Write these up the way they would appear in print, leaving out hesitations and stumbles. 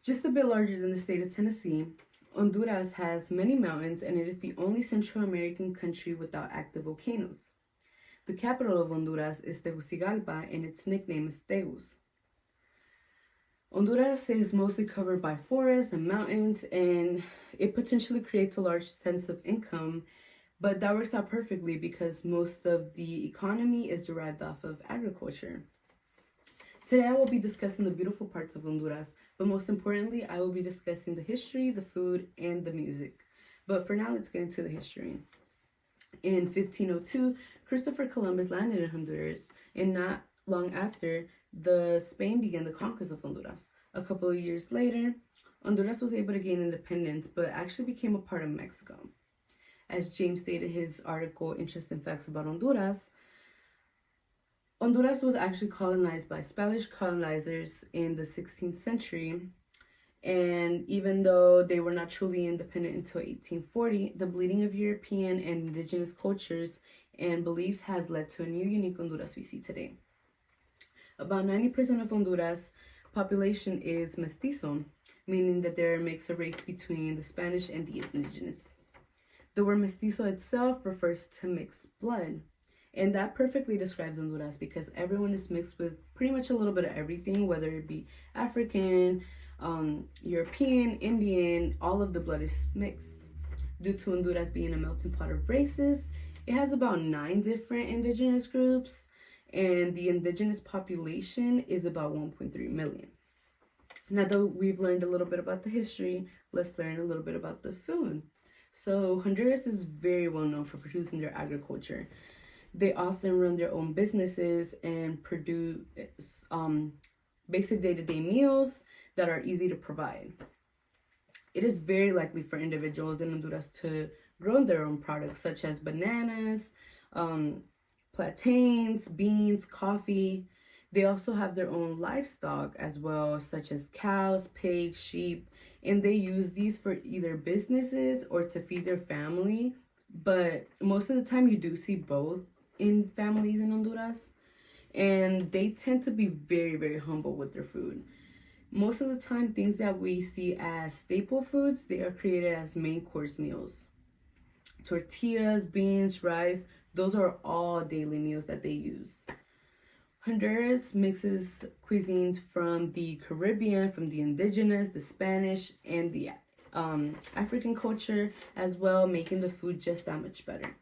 Just a bit larger than the state of Tennessee, Honduras has many mountains and it is the only Central American country without active volcanoes. The capital of Honduras is Tegucigalpa and its nickname is Tegus. Honduras is mostly covered by forests and mountains, and it potentially creates a large sense of income, but that works out perfectly because most of the economy is derived off of agriculture. Today, I will be discussing the beautiful parts of Honduras, but most importantly, I will be discussing the history, the food, and the music. But for now, let's get into the history. In 1502, Christopher Columbus landed in Honduras, and not long after, the Spain began the conquest of Honduras. A couple of years later, Honduras was able to gain independence, but actually became a part of Mexico. As James stated his article, Interesting Facts About Honduras, Honduras was actually colonized by Spanish colonizers in the 16th century, and even though they were not truly independent until 1840, the bleeding of European and indigenous cultures and beliefs has led to a new unique Honduras we see today. About 90% of Honduras population is mestizo, meaning that they're a mix of race between the Spanish and the indigenous. The word mestizo itself refers to mixed blood. And that perfectly describes Honduras because everyone is mixed with pretty much a little bit of everything, whether it be African, European, Indian, all of the blood is mixed. Due to Honduras being a melting pot of races, it has about 9 different indigenous groups, and the indigenous population is about 1.3 million. Now that we've learned a little bit about the history, let's learn a little bit about the food. So Honduras is very well known for producing their agriculture. They often run their own businesses and produce basic day-to-day meals that are easy to provide. It is very likely for individuals in Honduras to grow their own products such as bananas, plantains, beans, coffee. They also have their own livestock as well, such as cows, pigs, sheep, and they use these for either businesses or to feed their family. But most of the time, you do see both in families in Honduras, and they tend to be very, very humble with their food. Most of the time, things that we see as staple foods, they are created as main course meals. Tortillas, beans, rice, those are all daily meals that they use. Honduras mixes cuisines from the Caribbean, from the indigenous, the Spanish, and the African culture as well, making the food just that much better.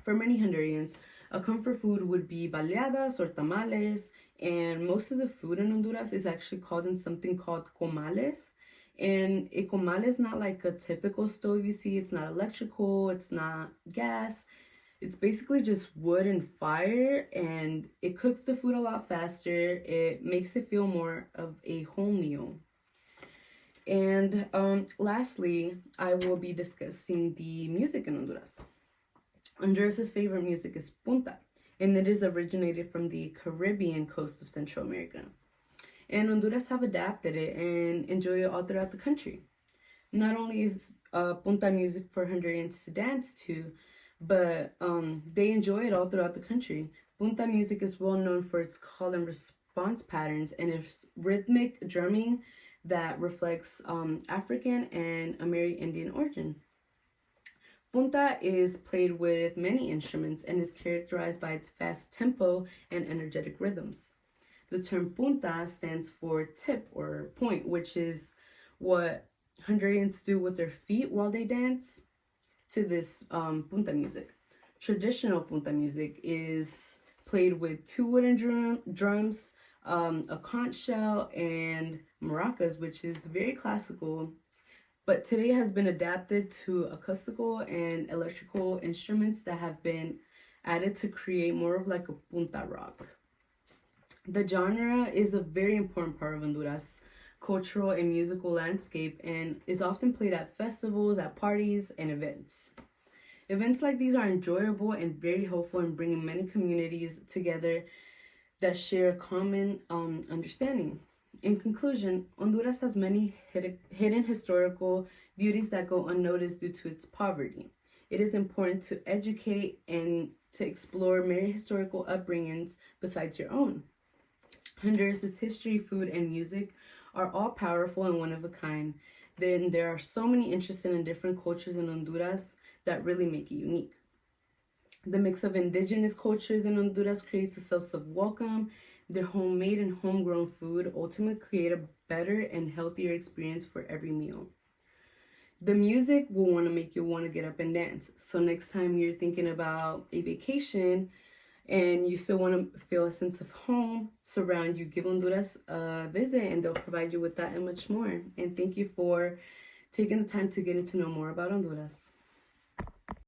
For many Hondurans, a comfort food would be baleadas or tamales, and most of the food in Honduras is actually called in something called comales. And a comal is not like a typical stove you see. It's not electrical, it's not gas. It's basically just wood and fire, and it cooks the food a lot faster. It makes it feel more of a home meal. And lastly, I will be discussing the music in Honduras. Honduras' favorite music is punta, and it is originated from the Caribbean coast of Central America. And Honduras have adapted it and enjoy it all throughout the country. Not only is punta music for Hondurans to dance to, but they enjoy it all throughout the country. Punta music is well known for its call and response patterns and its rhythmic drumming that reflects African and Amerindian origin. Punta is played with many instruments and is characterized by its fast tempo and energetic rhythms. The term punta stands for tip or point, which is what Hondurans do with their feet while they dance to this punta music. Traditional punta music is played with 2 wooden drums, a conch shell, and maracas, which is very classical, but today has been adapted to acoustical and electrical instruments that have been added to create more of like a punta rock. The genre is a very important part of Honduras cultural and musical landscape and is often played at festivals, at parties, and events. Events like these are enjoyable and very helpful in bringing many communities together that share common understanding. In conclusion, Honduras has many hidden historical beauties that go unnoticed due to its poverty. It is important to educate and to explore many historical upbringings besides your own. Honduras' history, food, and music are all powerful and one of a kind. Then there are so many interesting and different cultures in Honduras that really make it unique. The mix of indigenous cultures in Honduras creates a sense of welcome. Their homemade and homegrown food ultimately create a better and healthier experience for every meal. The music will want to make you want to get up and dance. So next time you're thinking about a vacation and you still want to feel a sense of home surround you, give Honduras a visit and they'll provide you with that and much more. And thank you for taking the time to get to know more about Honduras.